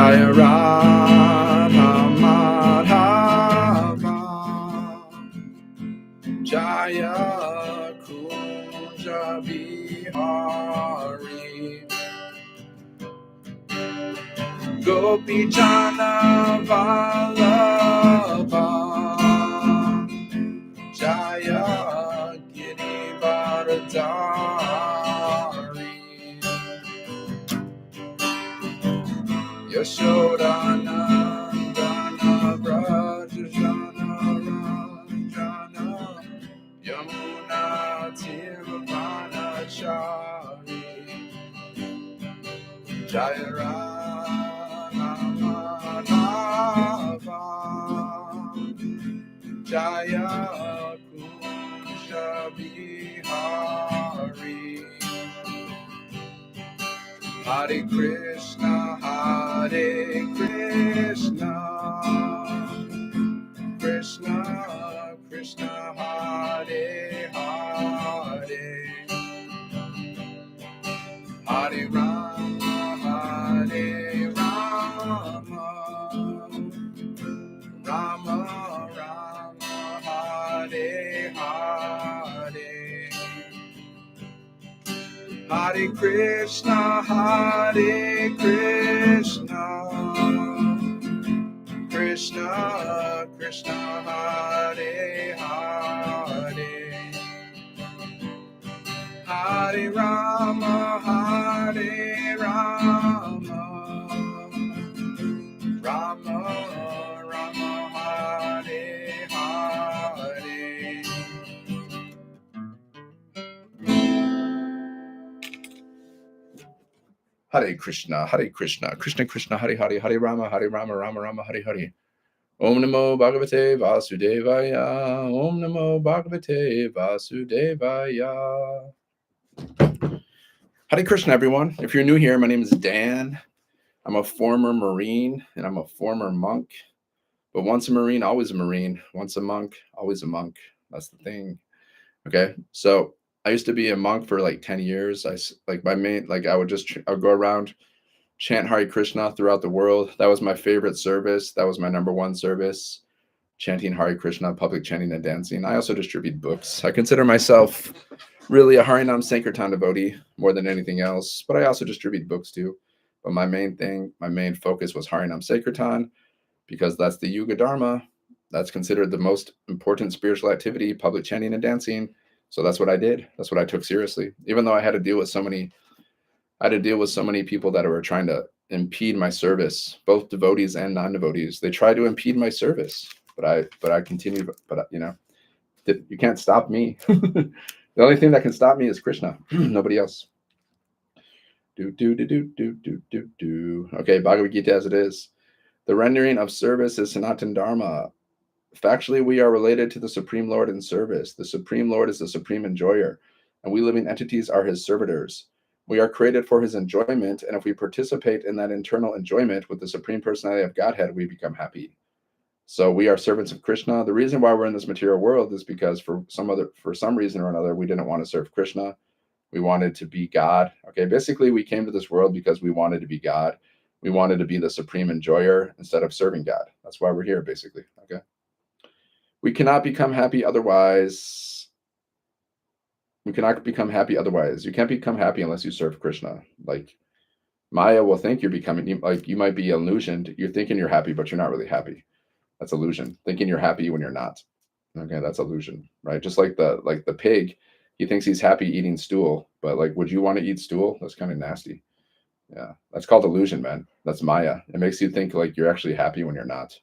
Jaya Radha Madhava Jaya Kunja Bihari Gopi Jana Vallabha Jaya Girivardhari Yashodanandana Vrajajana Ranjana Yamuna Tirvanachari Jaya Radha Madhava Jaya Kunja Bihari Hare Krishna Krishna Krishna Hare Hare Hare Rama Rama Rama Hare Hare Hare Krishna Krishna Krishna Hare Hare Hare Rama Rama Rama Hare Hare Hare Krishna, Krishna Krishna, Hare Hare, Hare Rama, Rama Rama, Hare Hare. Om Namo Bhagavate Vasudevaya. Om Namo Bhagavate Vasudevaya. Hare Krishna, everyone. If you're new here, my name is Dan. I'm a former Marine and I'm a former monk. But once a Marine, always a Marine. Once a monk, always a monk. That's the thing. Okay, so I used to be a monk for like 10 years. I would go around, chant Hare Krishna throughout the world. That was my favorite service. That was my number one service, chanting Hare Krishna, public chanting and dancing. I also distribute books. I consider myself really a Harinam Sankirtan devotee more than anything else, but I also distribute books too. But my main focus was Harinam Sankirtan because that's the Yuga Dharma. That's considered the most important spiritual activity, public chanting and dancing. So that's what I did. That's what I took seriously, even though I had to deal with so many people that were trying to impede my service, both devotees and non-devotees. They tried to impede my service, but I continued. But you can't stop me. The only thing that can stop me is Krishna. Nobody else. Okay, Bhagavad-Gita As It Is. The rendering of service is Sanatan Dharma. Factually, we are related to the Supreme Lord in service. The Supreme Lord is the supreme enjoyer, and we living entities are his servitors. We are created for his enjoyment, and if we participate in that internal enjoyment with the Supreme Personality of Godhead, we become happy. So we are servants of Krishna. The reason why we're in this material world is because for some reason or another, we didn't want to serve Krishna. We wanted to be God. Okay, basically, we came to this world because we wanted to be God. We wanted to be the supreme enjoyer instead of serving God. That's why we're here, basically. Okay. We cannot become happy otherwise. You can't become happy unless you serve Krishna. Like Maya will think you're becoming, like you might be illusioned. You're thinking you're happy, but you're not really happy. That's illusion. Thinking you're happy when you're not. Okay, that's illusion, right? Just like the pig, he thinks he's happy eating stool, but like, would you want to eat stool? That's kind of nasty. Yeah, that's called illusion, man. That's Maya. It makes you think like you're actually happy when you're not.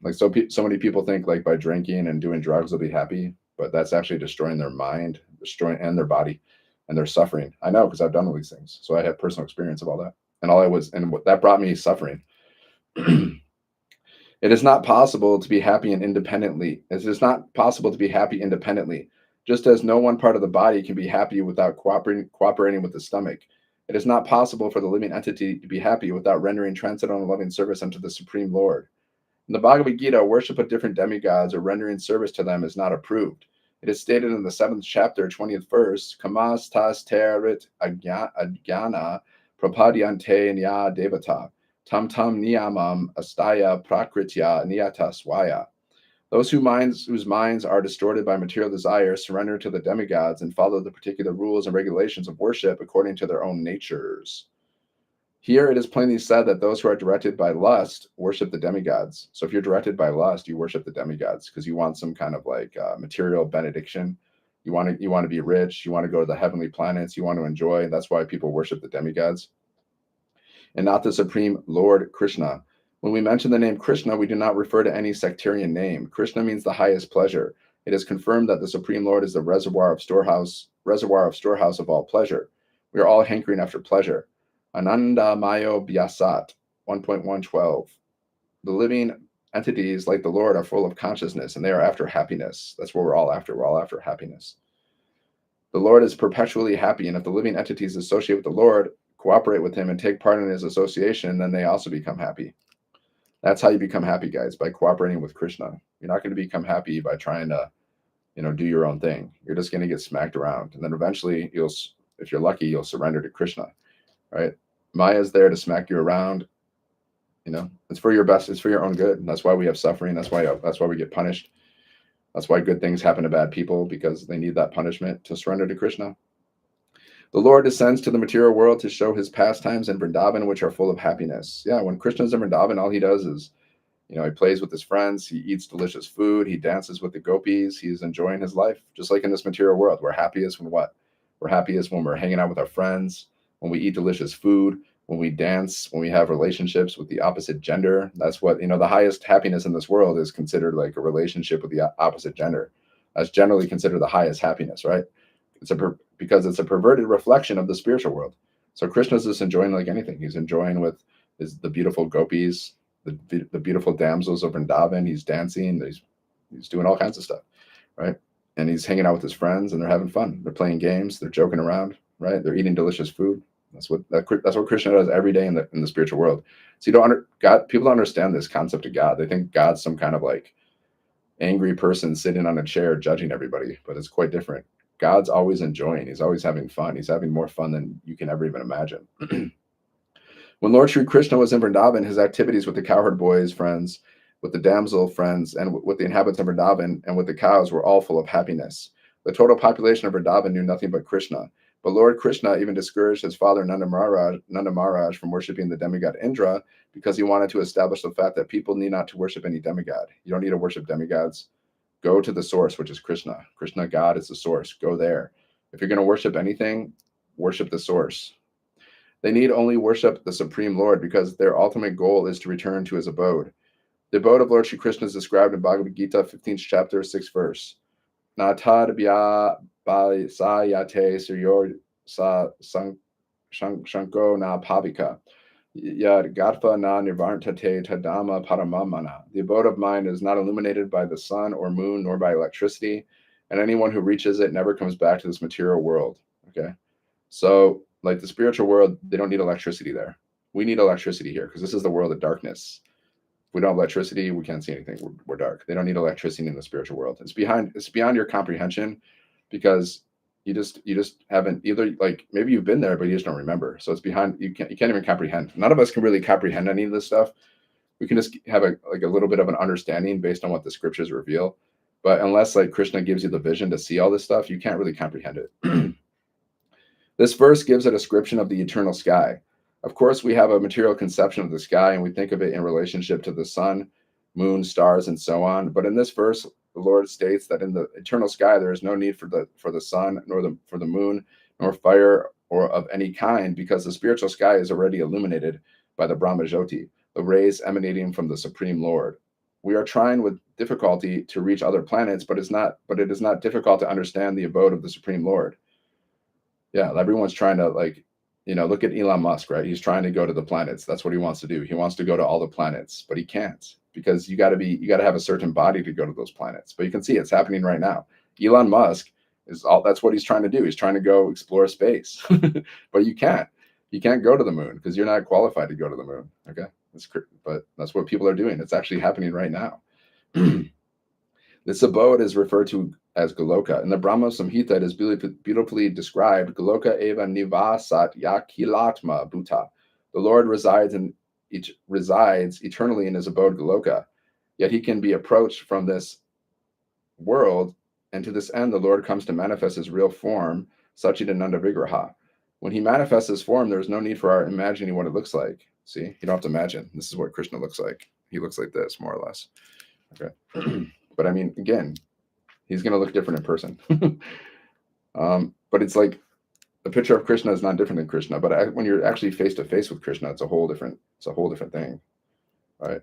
Like so many people think like by drinking and doing drugs they'll be happy, but that's actually destroying their mind, and their body, and they're suffering. I know because I've done all these things, so I have personal experience of all that, and that brought me suffering. It is not possible to be happy independently. It is not possible to be happy independently, just as no one part of the body can be happy without cooperating with the stomach. It is not possible for the living entity to be happy without rendering transcendental loving service unto the Supreme Lord. In the Bhagavad Gita, worship of different demigods or rendering service to them is not approved. It is stated in the 7th chapter, 20th verse, Kamas tas terit agyana prapadyante nya devata. tam tam niyamam astaya prakritya niyata swaya. Those whose minds are distorted by material desire surrender to the demigods and follow the particular rules and regulations of worship according to their own natures. Here it is plainly said that those who are directed by lust worship the demigods. So if you're directed by lust, you worship the demigods because you want some kind of like material benediction. You want to be rich. You want to go to the heavenly planets. You want to enjoy. That's why people worship the demigods and not the Supreme Lord Krishna. When we mention the name Krishna, we do not refer to any sectarian name. Krishna means the highest pleasure. It is confirmed that the Supreme Lord is the reservoir of storehouse of all pleasure. We are all hankering after pleasure. Ananda Mayo Vyasat, 1.112. The living entities, like the Lord, are full of consciousness, and they are after happiness. That's what we're all after. We're all after happiness. The Lord is perpetually happy, and if the living entities associate with the Lord, cooperate with him, and take part in his association, then they also become happy. That's how you become happy, guys, by cooperating with Krishna. You're not going to become happy by trying to, do your own thing. You're just going to get smacked around. And then eventually if you're lucky, you'll surrender to Krishna, right? Maya's there to smack you around. It's for your best. It's for your own good. And that's why we have suffering. That's why we get punished. That's why good things happen to bad people, because they need that punishment to surrender to Krishna. The Lord descends to the material world to show his pastimes in Vrindavan, which are full of happiness. Yeah, when Krishna's in Vrindavan, all he does is, he plays with his friends, he eats delicious food, he dances with the gopis, he's enjoying his life, just like in this material world. We're happiest when what? We're happiest when we're hanging out with our friends, when we eat delicious food, when we dance, when we have relationships with the opposite gender. That's what, the highest happiness in this world is considered like a relationship with the opposite gender. That's generally considered the highest happiness, right? Because it's a perverted reflection of the spiritual world. So Krishna's just enjoying like anything. He's enjoying with the beautiful gopis, the beautiful damsels of Vrindavan. He's dancing. He's doing all kinds of stuff, right? And he's hanging out with his friends, and they're having fun. They're playing games. They're joking around, right? They're eating delicious food. That's what Krishna does every day in the spiritual world. So people don't understand this concept of God. They think God's some kind of like angry person sitting on a chair judging everybody, but it's quite different. God's always enjoying. He's always having fun. He's having more fun than you can ever even imagine. When Lord Sri Krishna was in Vrindavan, his activities with the cowherd boys friends, with the damsel friends, and with the inhabitants of Vrindavan and with the cows were all full of happiness. The total population of Vrindavan knew nothing but Krishna. But Lord Krishna even discouraged his father Nanda Maharaj from worshiping the demigod Indra because he wanted to establish the fact that people need not to worship any demigod. You don't need to worship demigods. Go to the source, which is Krishna. Krishna, God, is the source. Go there. If you're going to worship anything, worship the source. They need only worship the Supreme Lord because their ultimate goal is to return to his abode. The abode of Lord Shri Krishna is described in Bhagavad-Gita, 15th chapter, 6th verse. Natad bhya sayate suryor sa shanko na pavika. Yad gatva na nirvartate tadama paramamana. The abode of mind is not illuminated by the sun or moon nor by electricity, and anyone who reaches it never comes back to this material world. Okay, so like the spiritual world, they don't need electricity there. We need electricity here because this is the world of darkness. If we don't have electricity, we can't see anything. We're dark. They don't need electricity in the spiritual world. It's beyond your comprehension because you just haven't either, like maybe you've been there, but you just don't remember. So it's behind, you can't even comprehend. None of us can really comprehend any of this stuff. We can just have a little bit of an understanding based on what the scriptures reveal. But unless like Krishna gives you the vision to see all this stuff, you can't really comprehend it. This verse gives a description of the eternal sky. Of course, we have a material conception of the sky and we think of it in relationship to the sun, moon, stars, and so on. But in this verse, the Lord states that in the eternal sky, there is no need for the sun, nor for the moon, nor fire or of any kind, because the spiritual sky is already illuminated by the Brahma Jyoti, the rays emanating from the Supreme Lord. We are trying with difficulty to reach other planets, but it is not difficult to understand the abode of the Supreme Lord. Yeah, everyone's trying to look at Elon Musk, right? He's trying to go to the planets. That's what he wants to do. He wants to go to all the planets, but he can't because you got to have a certain body to go to those planets. But you can see it's happening right now. Elon Musk that's what he's trying to do. He's trying to go explore space, but you can't go to the moon because you're not qualified to go to the moon. Okay. But that's what people are doing. It's actually happening right now. This abode is referred to as Goloka. In the Brahma Samhita, it is beautifully described, Goloka eva nivasat yakilatma bhuta. The Lord resides in resides eternally in his abode Goloka. Yet he can be approached from this world, and to this end the Lord comes to manifest his real form, Sachidananda Vigraha. When he manifests his form, there is no need for our imagining what it looks like. See, you don't have to imagine. This is what Krishna looks like. He looks like this, more or less. Okay. But I mean, again, he's going to look different in person. But it's like a picture of Krishna is not different than Krishna. But when you're actually face to face with Krishna, it's a whole different thing, right?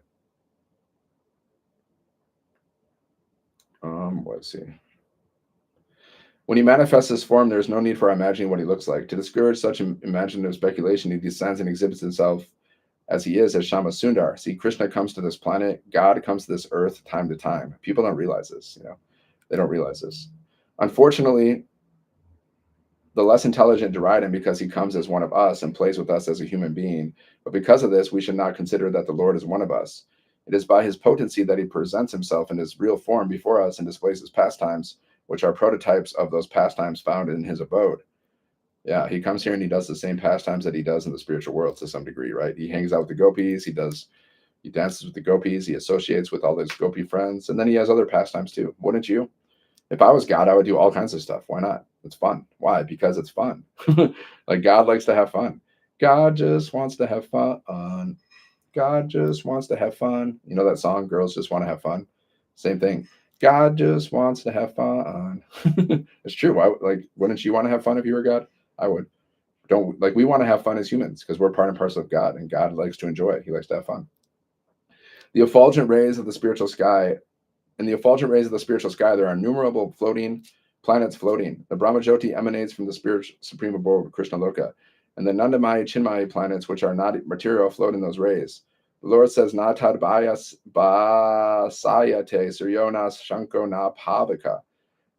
Let's see. When he manifests his form, there is no need for imagining what he looks like. To discourage such imaginative speculation, he descends and exhibits himself as he is as Shama Sundar. See, Krishna comes to this planet, God comes to this earth time to time. People don't realize this, they don't realize this. Unfortunately, the less intelligent deride him because he comes as one of us and plays with us as a human being. But because of this, we should not consider that the Lord is one of us. It is by his potency that he presents himself in his real form before us and displays his pastimes, which are prototypes of those pastimes found in his abode. Yeah, he comes here and he does the same pastimes that he does in the spiritual world to some degree, right? He hangs out with the gopis, he dances with the gopis, he associates with all his gopi friends, and then he has other pastimes too. Wouldn't you? If I was God, I would do all kinds of stuff. Why not? It's fun. Why? Because it's fun. Like God likes to have fun. God just wants to have fun. God just wants to have fun. You know that song, Girls Just Want to Have Fun? Same thing. God just wants to have fun. It's true. Wouldn't you want to have fun if you were God? I would. We want to have fun as humans because we're part and parcel of God, and God likes to enjoy. He likes to have fun. The effulgent rays of the spiritual sky. In the effulgent rays of the spiritual sky, there are innumerable planets floating. The Brahmajyoti emanates from the spiritual supreme abode of Krishna Loka, and the Nandamaya Chinmaya planets, which are not material, float in those rays. The Lord says, Na tad basayate suryonas shanko na pavika,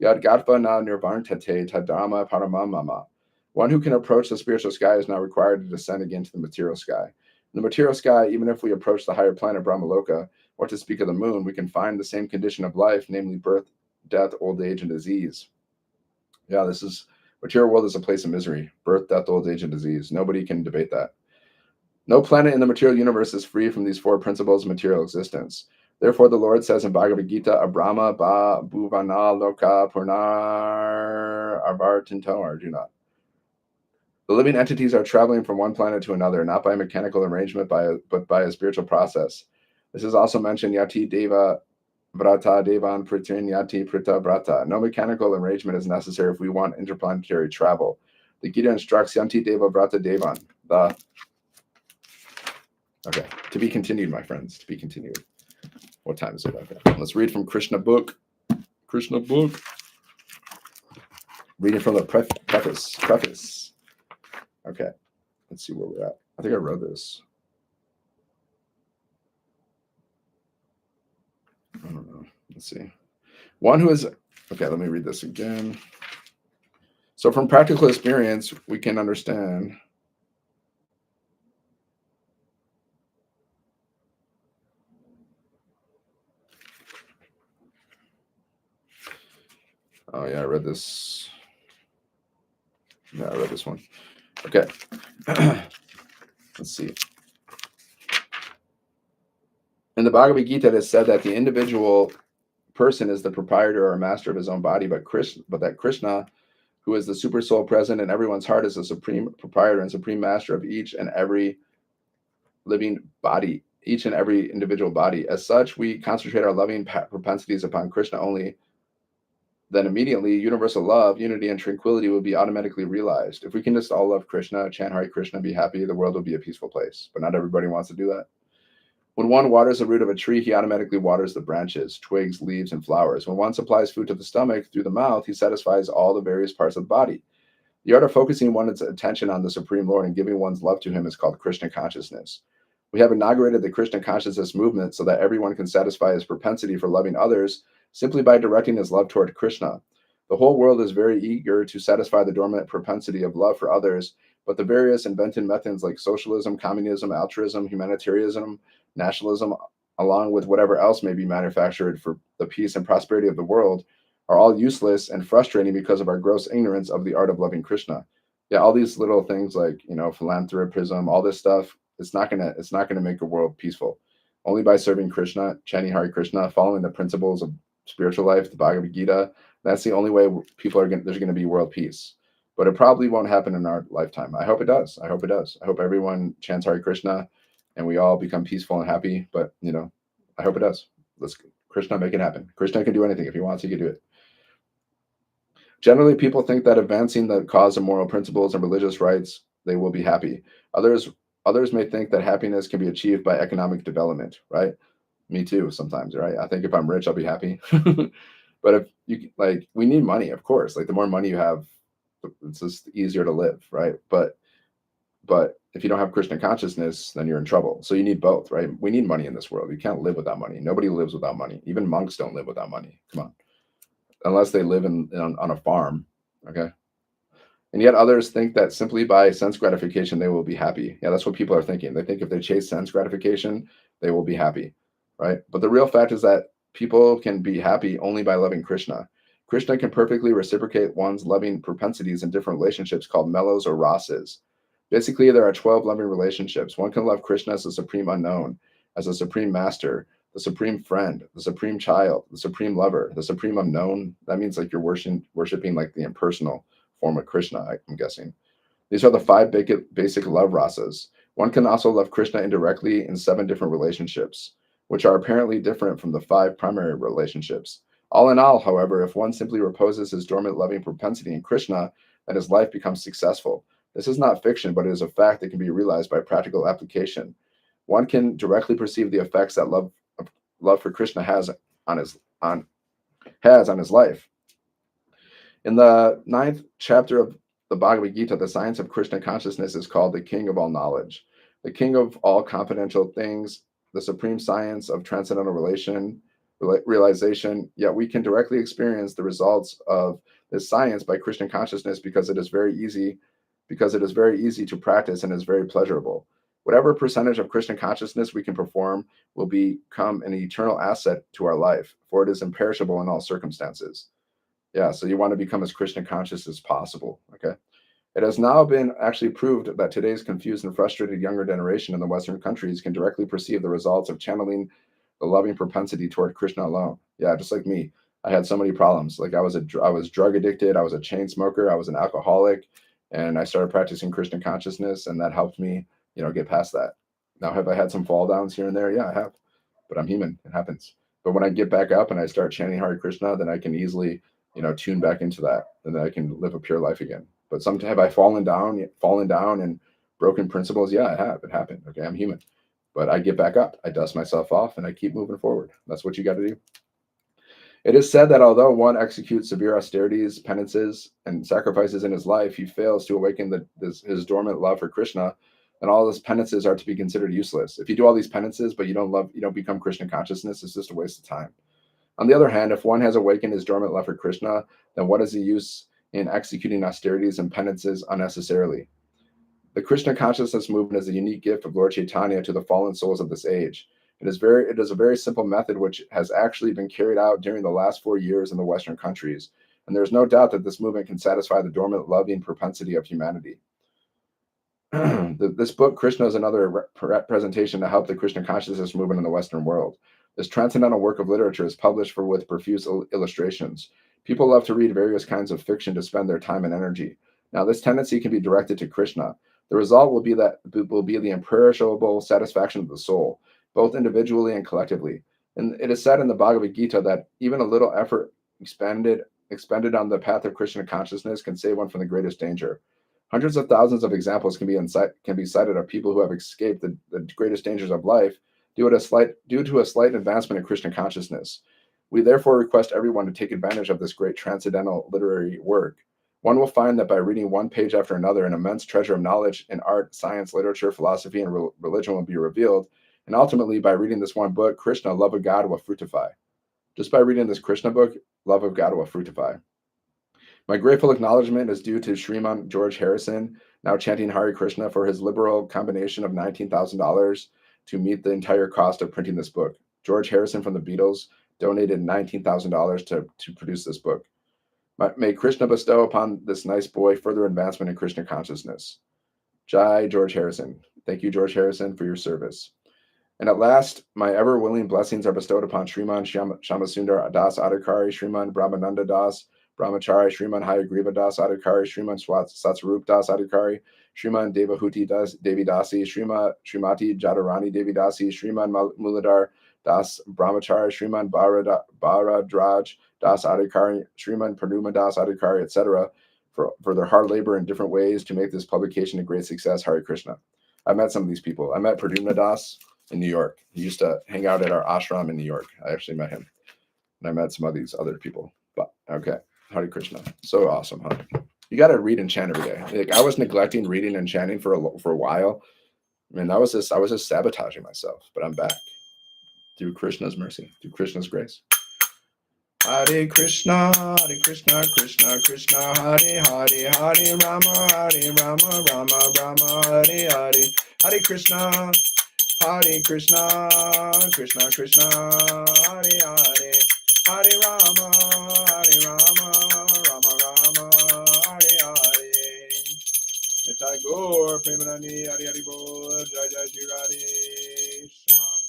yad gatva na nirvartate tadama paramamama. One who can approach the spiritual sky is not required to descend again to the material sky. In the material sky, even if we approach the higher planet Brahmaloka, or to speak of the moon, we can find the same condition of life, namely birth, death, old age, and disease. Yeah, material world is a place of misery. Birth, death, old age, and disease. Nobody can debate that. No planet in the material universe is free from these four principles of material existence. Therefore, the Lord says in Bhagavad-Gita, Abrahma ba bhuvana loka purnar avartinto Arjuna. The living entities are traveling from one planet to another, not by mechanical arrangement, but by a spiritual process. This is also mentioned, Yati Deva Vrata Devan Pritrin Yati Prita Vrata. No mechanical arrangement is necessary if we want interplanetary travel. The Gita instructs Yanti Deva Vrata Devan. Okay, to be continued, my friends, to be continued. What time is it? Okay, let's read from Krishna book. Reading from the preface. Okay, let's see where we're at. I think I wrote this. I don't know. Let's see. One who is, okay, let me read this again. So from practical experience, we can understand. Oh yeah, I read this. Yeah, I read this one. Okay. Let's see. In the Bhagavad Gita, it is said that the individual person is the proprietor or master of his own body, but that Krishna, who is the super soul present in everyone's heart, is the supreme proprietor and supreme master of each and every living body, each and every individual body. As such, we concentrate our loving propensities upon Krishna only. Then immediately universal love, unity, and tranquility will be automatically realized. If we can just all love Krishna, chant Hare Krishna, be happy, the world will be a peaceful place. But not everybody wants to do that. When one waters the root of a tree, he automatically waters the branches, twigs, leaves, and flowers. When one supplies food to the stomach through the mouth, he satisfies all the various parts of the body. The art of focusing one's attention on the Supreme Lord and giving one's love to him is called Krishna consciousness. We have inaugurated the Krishna consciousness movement so that everyone can satisfy his propensity for loving others simply by directing his love toward Krishna. The whole world is very eager to satisfy the dormant propensity of love for others, but the various invented methods like socialism, communism, altruism, humanitarianism, nationalism, along with whatever else may be manufactured for the peace and prosperity of the world, are all useless and frustrating because of our gross ignorance of the art of loving Krishna. Yeah, all these little things like, philanthropism, all this stuff It's not gonna make the world peaceful. Only by serving Krishna, chanting Hare Krishna, following the principles of spiritual life, the Bhagavad Gita. That's the only way there's going to be world peace. But it probably won't happen in our lifetime. I hope it does. I hope it does. I hope everyone chants Hare Krishna and we all become peaceful and happy. But I hope it does. Let's Krishna make it happen. Krishna can do anything. If he wants, he can do it. Generally, people think that advancing the cause of moral principles and religious rights, they will be happy. Others may think that happiness can be achieved by economic development, right? Me too, sometimes, right? I think if I'm rich, I'll be happy. But if we need money, of course. Like the more money you have, it's just easier to live, right? But if you don't have Krishna consciousness, then you're in trouble. So you need both, right? We need money in this world. You can't live without money. Nobody lives without money. Even monks don't live without money. Come on, unless they live on a farm, okay? And yet others think that simply by sense gratification, they will be happy. Yeah, that's what people are thinking. They think if they chase sense gratification, they will be happy, right? But the real fact is that people can be happy only by loving Krishna. Krishna can perfectly reciprocate one's loving propensities in different relationships called mellows or rasas. Basically, there are 12 loving relationships. One can love Krishna as the supreme unknown, as a supreme master, the supreme friend, the supreme child, the supreme lover, the supreme unknown. That means like you're worshiping like the impersonal form of Krishna, I'm guessing. These are the 5 basic love rasas. One can also love Krishna indirectly in 7 different relationships, which are apparently different from the 5 primary relationships. All in all, however, if one simply reposes his dormant loving propensity in Krishna, then his life becomes successful. This is not fiction, but it is a fact that can be realized by practical application. One can directly perceive the effects that love for Krishna has on his life. In the 9th chapter of the Bhagavad Gita, the science of Krishna consciousness is called the king of all knowledge, the king of all confidential things, the supreme science of transcendental realization. Yet we can directly experience the results of this science by Krishna consciousness because it is very easy to practice and is very pleasurable. Whatever percentage of Krishna consciousness we can perform will become an eternal asset to our life, for it is imperishable in all circumstances. Yeah, so you want to become as Krishna conscious as possible, okay? It has now been actually proved that today's confused and frustrated younger generation in the Western countries can directly perceive the results of channeling the loving propensity toward Krishna alone. Yeah, just like me. I had so many problems. Like I was drug addicted, I was a chain smoker, I was an alcoholic, and I started practicing Krishna consciousness, and that helped me, get past that. Now, have I had some fall downs here and there? Yeah, I have. But I'm human. It happens. But when I get back up and I start chanting Hare Krishna, then I can easily tune back into that, and then I can live a pure life again. But sometimes have I fallen down and broken principles? Yeah, I have. It happened. Okay, I'm human. But I get back up. I dust myself off and I keep moving forward. That's what you got to do. It is said that although one executes severe austerities, penances, and sacrifices in his life, he fails to awaken his dormant love for Krishna, and all his penances are to be considered useless. If you do all these penances, but you don't become Krishna consciousness, it's just a waste of time. On the other hand, if one has awakened his dormant love for Krishna, then what is the use in executing austerities and penances unnecessarily? The Krishna consciousness movement is a unique gift of Lord Chaitanya to the fallen souls of this age. It is a very simple method which has actually been carried out during the last 4 years in the Western countries, and there is no doubt that this movement can satisfy the dormant loving propensity of humanity. This book, Krishna, is another presentation to help the Krishna consciousness movement in the Western world. This transcendental work of literature is published with profuse illustrations. People love to read various kinds of fiction to spend their time and energy. Now, this tendency can be directed to Krishna. The result will be the imperishable satisfaction of the soul, both individually and collectively. And it is said in the Bhagavad Gita that even a little effort expended on the path of Krishna consciousness can save one from the greatest danger. Hundreds of thousands of examples can be cited of people who have escaped the greatest dangers of life due to a slight advancement in Krishna consciousness. We therefore request everyone to take advantage of this great transcendental literary work. One will find that by reading one page after another, an immense treasure of knowledge in art, science, literature, philosophy, and religion will be revealed. And ultimately, by reading this one book, Krishna, love of God, will fructify. Just by reading this Krishna book, love of God will fructify. My grateful acknowledgement is due to Sriman George Harrison, now chanting Hare Krishna, for his liberal combination of $19,000 to meet the entire cost of printing this book. George Harrison from the Beatles donated $19,000 to produce this book. May Krishna bestow upon this nice boy further advancement in Krishna consciousness. Jai George Harrison. Thank you, George Harrison, for your service. And at last, my ever-willing blessings are bestowed upon Sriman Shamasundar Das Adhikari, Sriman Brahmananda Das Brahmachari, Sriman Hayagriva Das Adhikari, Sriman Satsarup Das Adhikari, Sriman Devahuti Das Devi Dasi, Srimati Jadarani Devi Dasi, Sriman Muladhar Das Brahmachari, Sriman Bharadraj Das Adhikari, Sriman Purnuma Das Adhikari, etc., for their hard labor in different ways to make this publication a great success. Hare Krishna. I met some of these people. I met Purnuma Das in New York. He used to hang out at our ashram in New York. I actually met him. And I met some of these other people. But okay. Hare Krishna. So awesome, huh? You got to read and chant every day. Like, I was neglecting reading and chanting for a while. I mean, I was just sabotaging myself, but I'm back through Krishna's mercy, through Krishna's grace. Hare Krishna, Krishna Krishna, Hare Hare, Hare Rama, Rama Rama, Hare Hare, Hare Krishna, Krishna Krishna, Hare Hare, Hare Rama, Rama Rama, Hare Hare. Nitai Gaur Premanandi, Hare Hare Bol, Jai Jai Shri Radhe Shyam.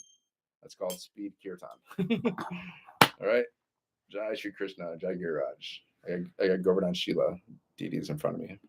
That's called speed kirtan. All right. Jai Shri Krishna, Jai Giraj. I got Govardhan Sheila deities in front of me.